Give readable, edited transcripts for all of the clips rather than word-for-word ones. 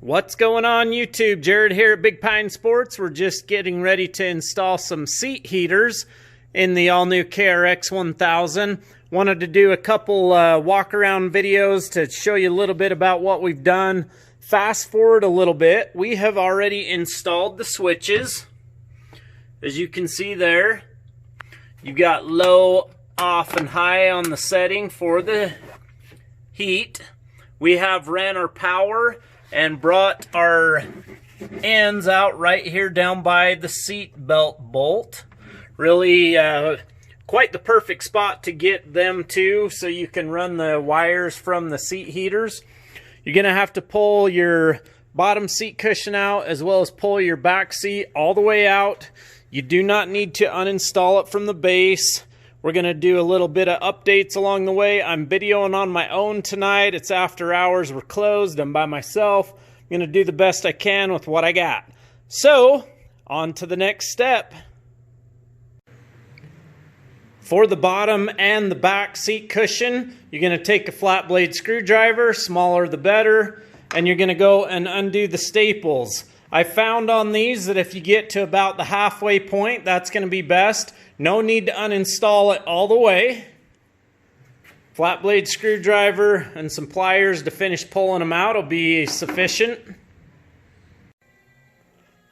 What's going on YouTube? Jared here at Big Pine Sports. We're just getting ready to install some seat heaters in the all-new KRX 1000. Wanted to do a couple walk around videos to show you a little bit about what we've done. Fast forward a little bit, we have already installed the switches. As you can see there, you've got low, off, and high on the setting for the heat. We have ran our power and brought our ends out right here down by the seat belt bolt. Really quite the perfect spot to get them to, so you can run the wires from the seat heaters. You're gonna have to pull your bottom seat cushion out as well as pull your back seat all the way out. You do not need to uninstall it from the base. We're going to do a little bit of updates along the way. I'm videoing on my own tonight. It's after hours. We're closed. I'm by myself. I'm going to do the best I can with what I got. So, on to the next step. For the bottom and the back seat cushion, you're going to take a flat blade screwdriver, smaller the better, and you're going to go and undo the staples. I found on these that if you get to about the halfway point, that's going to be best. No need to uninstall it all the way. Flat blade screwdriver and some pliers to finish pulling them out will be sufficient.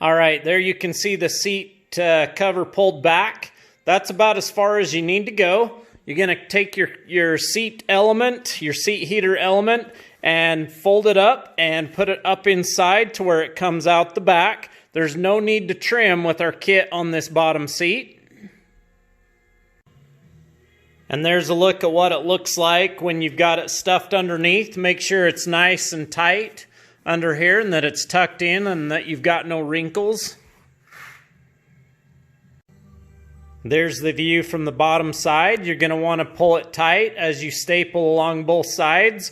Alright, there you can see the seat cover pulled back. That's about as far as you need to go. You're going to take your seat element, your seat heater element, and fold it up and put it up inside to where it comes out the back. There's no need to trim with our kit on this bottom seat. And there's a look at what it looks like when you've got it stuffed underneath. Make sure it's nice and tight under here and that it's tucked in and that you've got no wrinkles. There's the view from the bottom side. You're going to want to pull it tight as you staple along both sides.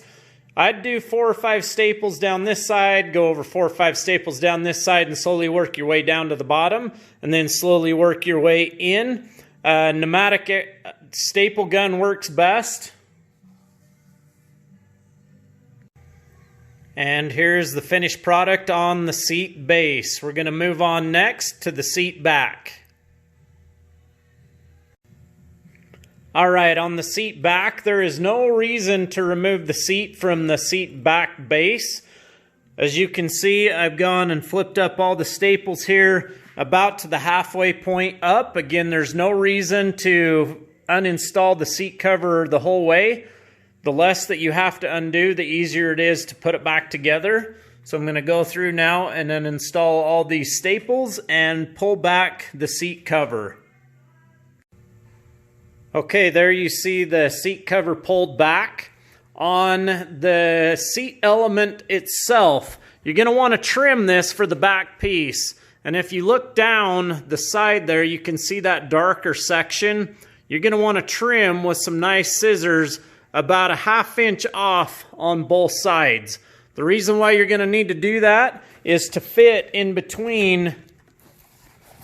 I'd do 4 or 5 staples down this side, go over 4 or 5 staples down this side, and slowly work your way down to the bottom, and then slowly work your way in. Pneumatic staple gun works best. And here's the finished product on the seat base. We're going to move on next to the seat back. Alright, on the seat back, there is no reason to remove the seat from the seat back base. As you can see, I've gone and flipped up all the staples here about to the halfway point up. Again, there's no reason to uninstall the seat cover the whole way. The less that you have to undo, the easier it is to put it back together. So I'm going to go through now and then install all these staples and pull back the seat cover. Okay, there you see the seat cover pulled back. On the seat element itself, you're going to want to trim this for the back piece. And if you look down the side there, you can see that darker section. You're going to want to trim with some nice scissors about a 1/2 inch off on both sides. The reason why you're going to need to do that is to fit in between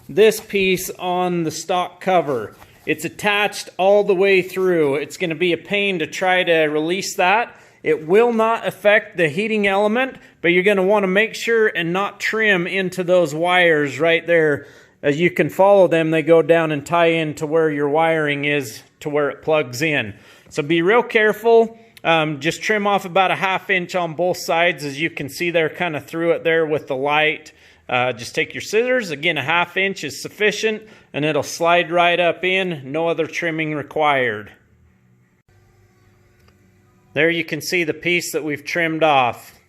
this piece on the stock cover. It's attached all the way through. It's going to be a pain to try to release that. It will not affect the heating element, but you're going to want to make sure and not trim into those wires right there. As you can follow them, they go down and tie into where your wiring is to where it plugs in. So be real careful. Just trim off about a 1/2 inch on both sides. As you can see there, kind of through it there with the light. Just take your scissors. Again, a 1/2 inch is sufficient, and it'll slide right up in. No other trimming required. There you can see the piece that we've trimmed off.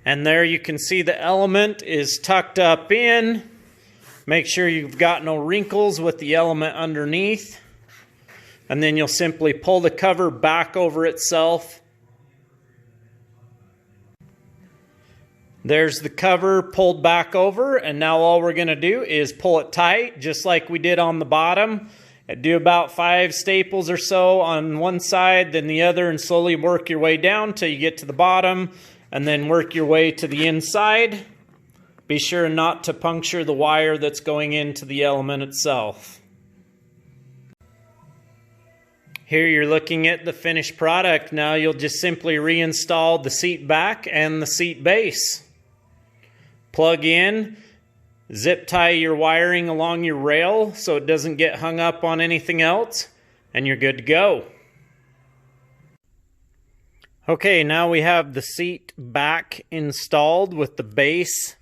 And there you can see the element is tucked up in. Make sure you've got no wrinkles with the element underneath. And then you'll simply pull the cover back over itself. There's the cover pulled back over, and now all we're going to do is pull it tight, just like we did on the bottom. Do about 5 staples or so on one side, then the other, and slowly work your way down till you get to the bottom, and then work your way to the inside. Be sure not to puncture the wire that's going into the element itself. Here you're looking at the finished product. Now you'll just simply reinstall the seat back and the seat base. Plug in, zip tie your wiring along your rail so it doesn't get hung up on anything else, and you're good to go. Okay, now we have the seat back installed with the base.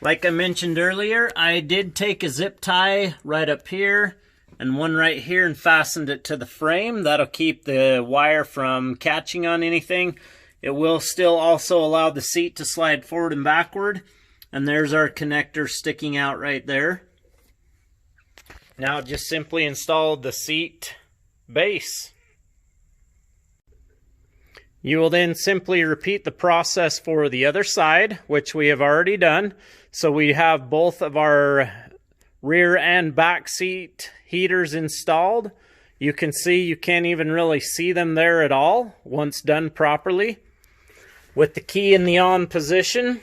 Like I mentioned earlier, I did take a zip tie right up here and one right here and fastened it to the frame. That'll keep the wire from catching on anything. It will still also allow the seat to slide forward and backward. And there's our connector sticking out right there. Now just simply install the seat base. You will then simply repeat the process for the other side, which we have already done. So we have both of our rear and back seat heaters installed. You can see you can't even really see them there at all once done properly. With the key in the on position,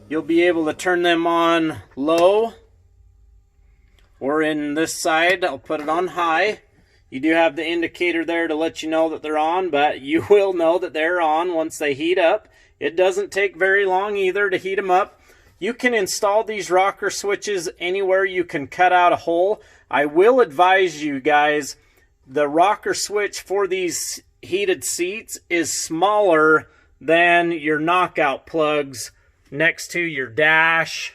you'll be able to turn them on low, or in this side, I'll put it on high. You do have the indicator there to let you know that they're on, but you will know that they're on once they heat up. It doesn't take very long either to heat them up. You can install these rocker switches anywhere you can cut out a hole. I will advise you guys, the rocker switch for these heated seats is smaller than your knockout plugs next to your dash.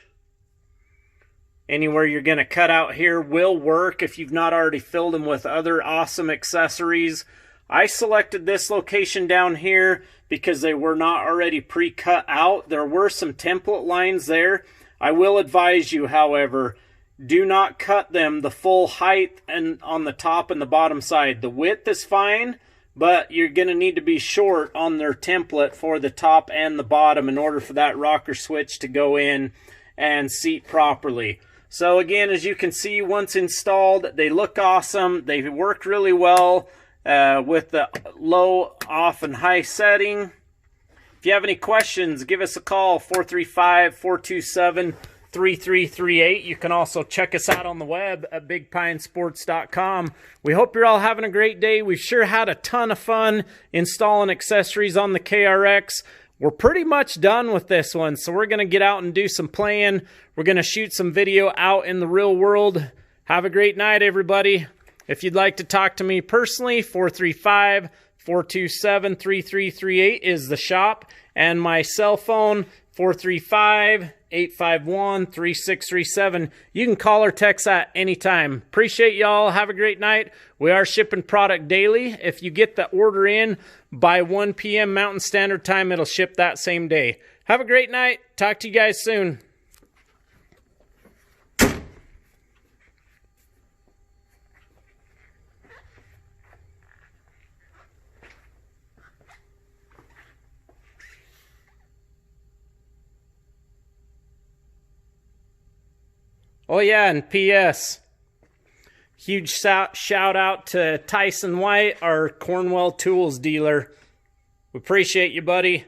Anywhere you're going to cut out here will work if you've not already filled them with other awesome accessories. I selected this location down here because they were not already pre-cut out. There were some template lines there. I will advise you, however, do not cut them the full height and on the top and the bottom side. The width is fine, but you're going to need to be short on their template for the top and the bottom in order for that rocker switch to go in and seat properly. So again, as you can see, once installed, they look awesome. They work really well with the low, off, and high setting. If you have any questions, give us a call, 435-427-3338. You can also check us out on the web at bigpinesports.com. We hope you're all having a great day. We've sure had a ton of fun installing accessories on the KRX. We're pretty much done with this one, so we're going to get out and do some playing. We're going to shoot some video out in the real world. Have a great night, everybody. If you'd like to talk to me personally, 435-427-3338 is the shop, and my cell phone, 435-851-3637. You can call or text at any time. Appreciate y'all. Have a great night. We are shipping product daily. If you get the order in by 1 p.m. Mountain Standard Time, it'll ship that same day. Have a great night. Talk to you guys soon. Oh yeah, and P.S. Huge shout out to Tyson White, our Cornwell Tools dealer. We appreciate you, buddy.